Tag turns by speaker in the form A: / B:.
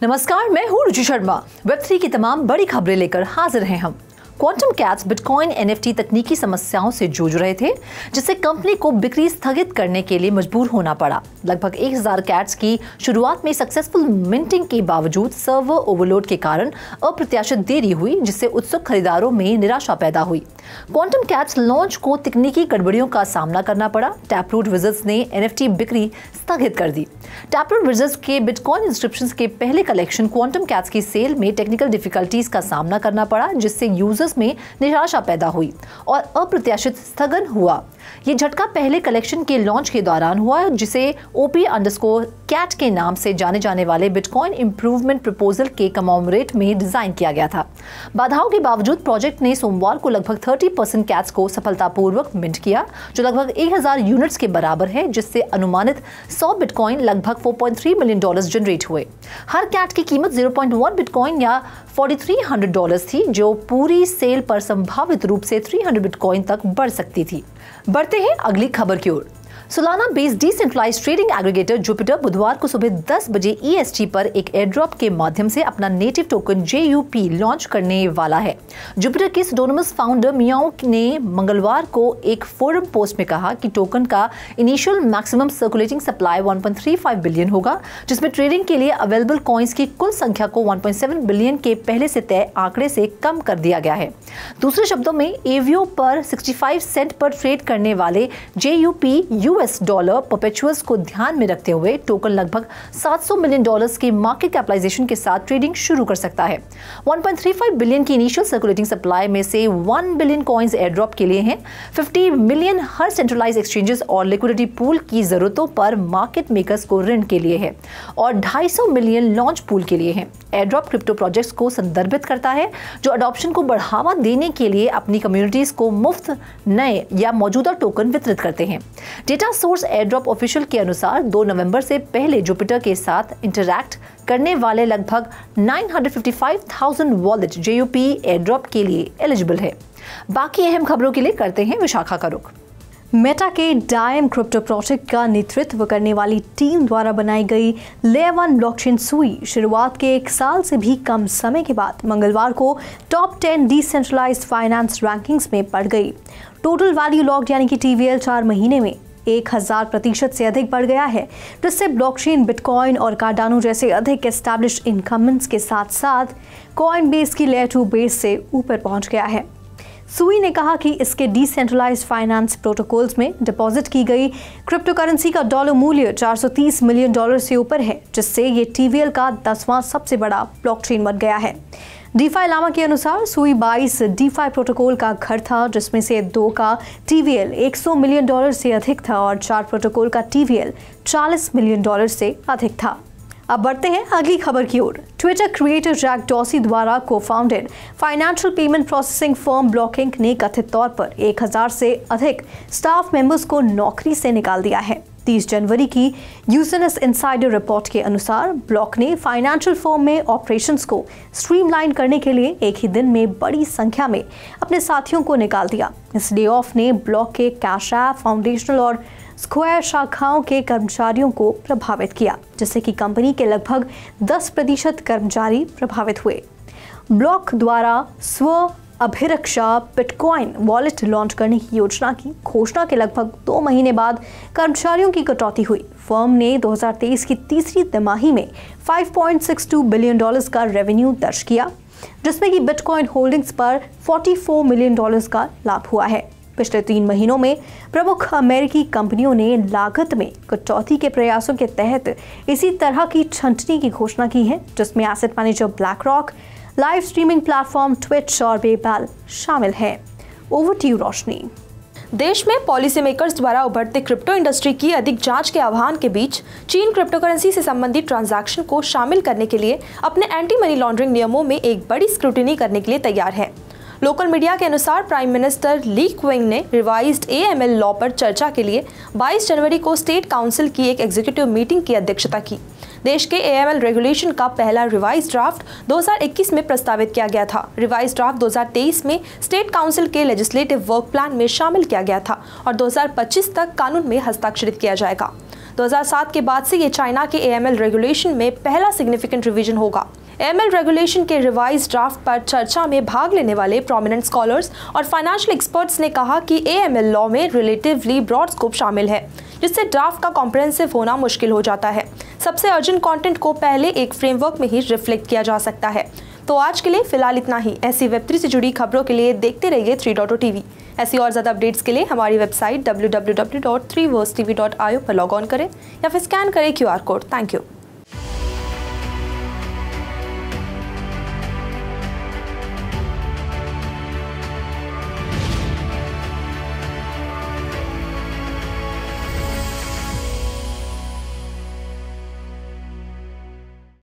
A: नमस्कार, मैं हूँ रुचि शर्मा। वेब3 की तमाम बड़ी खबरें लेकर हाजिर हैं हम। क्वांटम कैट्स बिटकॉइन एनएफटी तकनीकी समस्याओं से जूझ रहे थे, जिससे कंपनी को बिक्री स्थगित करने के लिए मजबूर होना पड़ा। लगभग 1000 कैट्स की शुरुआत में सक्सेसफुल मिंटिंग के बावजूद सर्वर ओवरलोड के कारण अप्रत्याशित देरी हुई, जिससे उत्सुक खरीदारों में निराशा पैदा हुई। क्वांटम कैट्स लॉन्च को तकनीकी गड़बड़ियों का सामना करना पड़ा। टैपरूट विजर्स ने एनएफटी बिक्री स्थगित कर दी। टैपरूट विजर्स के बिटकॉइन इंस्क्रिप्शंस के पहले कलेक्शन क्वांटम कैट्स की सेल में टेक्निकल डिफिकल्टीज का सामना करना पड़ा, जिससे यूजर्स में निराशा पैदा हुई और अप्रत्याशित स्थगन हुआ। ये झटका पहले कलेक्शन के लॉन्च के दौरान हुआ, जिसे OP_CAT के नाम से जाने जाने वाले बिटकॉइन इंप्रूवमेंट प्रपोजल के कमेमोरेट में डिजाइन किया गया था। बाधाओं के बावजूद प्रोजेक्ट ने सोमवार को लगभग 30% कैट्स को सफलतापूर्वक मिंट किया, जो लगभग 1000 यूनिट्स के बराबर है, जिससे अनुमानित 100 बिटकॉइन लगभग $4.3 मिलियन जनरेट हुए। हर कैट की कीमत 0.1 बिटकॉइन या $4,300 थी, जो पूरी सेल पर संभावित रूप से 300 बिटकॉइन तक बढ़ सकती थी। बढ़ते हैं अगली खबर की ओर। Solana based decentralised trading aggregator Jupiter बुधवार को सुबह 10 बजे EST पर एक एयरड्रॉप के माध्यम से अपना नेटिव टोकन JUP लॉन्च करने वाला है। जुपिटर के सिडोनिमस फाउंडर मियाओ ने मंगलवार को एक फोरम पोस्ट में कहा कि टोकन का initial maximum circulating supply 1.35 billion होगा, जिसमें ट्रेडिंग के लिए अवेलेबल कॉइन्स की कुल संख्या को 1.7 बिलियन के पहले से तय आंकड़े से कम कर दिया गया है। दूसरे शब्दों में एवियो पर 65 सेंट पर ट्रेड करने वाले JUP $US परपेचुअल्स को ध्यान में रखते हुए टोकन लगभग $700 मिलियन की मार्केट कैपिटलाइजेशन के साथ ट्रेडिंग शुरू कर सकता है। 1.35 बिलियन की इनिशियल सर्कुलेटिंग सप्लाई में से 1 बिलियन कॉइन्स एयरड्रॉप के लिए हैं। 50 मिलियन हर सेंट्रलाइज एक्सचेंजेस और लिक्विडिटी पूल की जरूरतों पर मार्केट मेकर्स को ऋण के लिए है और 250 मिलियन लॉन्च पूल के लिए है। एयरड्रॉप क्रिप्टो प्रोजेक्ट्स को संदर्भित करता है जो अडॉप्शन को बढ़ावा देने के लिए अपनी कम्युनिटीज को मुफ्त नए या मौजूदा टोकन वितरित करते हैं। डेटा सोर्स एयरड्रॉप ऑफिशियल के अनुसार 2 नवंबर से पहले जुपिटर के साथ इंटरैक्ट करने वाले लगभग 955,000 वॉलेट JUP एयरड्रॉप के लिए एलिजिबल है। बाकी अहम खबरों के लिए करते हैं विशाखा का रुख।
B: मेटा के डायम क्रिप्टो प्रोजेक्ट का नेतृत्व करने वाली टीम द्वारा बनाई गई लेयर 1 ब्लॉकचेन सुई शुरुआत के 1 साल से भी कम समय के बाद मंगलवार को टॉप 10 डिसेंट्रलाइज्ड फाइनेंस रैंकिंग्स में पड़ गई। टोटल वैल्यू लॉक्ड यानी कि TVL 4 महीने में 1000% से अधिक बढ़ गया है, जिससे ब्लॉकचेन, बिटकॉइन और कार्डानो जैसे अधिक एस्टैब्लिश्ड इनकम्बेंट्स के साथ साथ कॉइन बेस की लेयर 2 बेस से ऊपर पहुंच गया है। सुई ने कहा कि इसके डिसेंट्रलाइज्ड फाइनेंस प्रोटोकॉल्स में डिपॉजिट की गई क्रिप्टो करेंसी का डॉलर मूल्य $430 मिलियन से ऊपर है, जिससे ये TVL का 10वां सबसे बड़ा ब्लॉकचेन बन गया है। डीफाई लामा के अनुसार सुई 22 डीफाई प्रोटोकॉल का घर था, जिसमें से 2 का TVL $100 मिलियन से अधिक था और 4 प्रोटोकॉल का TVL $40 मिलियन से अधिक था। अब बढ़ते हैं अगली खबर की ओर। ट्विटर क्रिएटर जैक डॉर्सी द्वारा cofounded financial payment processing firm Block Inc ने कथित तौर पर 1000 से अधिक स्टाफ मेंबर्स को नौकरी से निकाल दिया है। 30 जनवरी की यूजनेस इनसाइडर रिपोर्ट के अनुसार ब्लॉक ने फाइनेंशियल फर्म में ऑपरेशंस को स्ट्रीमलाइन करने के लिए एक ही दिन में बड़ी संख्या में अपने साथियों को निकाल दिया। इस ले ऑफ ने ब्लॉक के कैश ऐप, फाउंडेशनल और स्क्वायर शाखाओं के कर्मचारियों को प्रभावित किया, जिससे कि कंपनी के लगभग 10% कर्मचारी प्रभावित हुए। ब्लॉक द्वारा स्व अभिरक्षा बिटकॉइन वॉलेट लॉन्च करने की योजना की घोषणा के लगभग 2 महीने बाद कर्मचारियों की कटौती हुई। फर्म ने 2023 की तीसरी तिमाही में $5.62 बिलियन का रेवेन्यू दर्ज किया, जिसमें कि बिटकॉइन होल्डिंग्स पर $44 मिलियन का लाभ हुआ है। पिछले 3 महीनों में प्रमुख अमेरिकी कंपनियों ने लागत में कटौती के प्रयासों के तहत इसी तरह की छंटनी की घोषणा की है, जिसमें asset manager BlackRock, live streaming platform Twitch और पेपैल शामिल हैं। ओवर टू यू रोशनी।
C: देश में पॉलिसी मेकर्स द्वारा उभरते क्रिप्टो इंडस्ट्री की अधिक जांच के आह्वान के बीच चीन क्रिप्टो करेंसी से संबंधित ट्रांजैक्शन को शामिल करने के लिए अपने एंटी मनी लॉन्ड्रिंग नियमों में एक बड़ी स्क्रूटिनी करने के लिए तैयार है। लोकल मीडिया के अनुसार प्राइम मिनिस्टर ली क्विंग ने रिवाइज्ड AML लॉ पर चर्चा के लिए 22 जनवरी को स्टेट काउंसिल की एक एग्जीक्यूटिव मीटिंग की अध्यक्षता की। देश के AML रेगुलेशन का पहला रिवाइज ड्राफ्ट 2021 में प्रस्तावित किया गया था। रिवाइज ड्राफ्ट 2023 में स्टेट काउंसिल के लेजिस्लेटिव वर्क प्लान में शामिल किया गया था और 2025 तक कानून में हस्ताक्षरित किया जाएगा। 2007 के बाद से ये चाइना के AML रेगुलेशन में पहला सिग्निफिकेंट रिवीजन होगा। AML रेगुलेशन के रिवाइज ड्राफ्ट पर चर्चा में भाग लेने वाले प्रोमिनेंट स्कॉलर्स और फाइनेंशियल एक्सपर्ट्स ने कहा कि AML लॉ में रिलेटिवली ब्रॉड स्कोप शामिल है, जिससे ड्राफ्ट का कॉम्प्रिहेंसिव होना मुश्किल हो जाता है। सबसे अर्जेंट कंटेंट को पहले एक फ्रेमवर्क में ही रिफ्लेक्ट किया जा सकता है। तो आज के लिए फिलहाल इतना ही। ऐसी Web3 से जुड़ी खबरों के लिए देखते रहिए 3.0 TV। ऐसी और ज़्यादा अपडेट्स के लिए हमारी वेबसाइट www.3versetv.io पर लॉग ऑन करें या फिर स्कैन करें QR कोड। Thank you.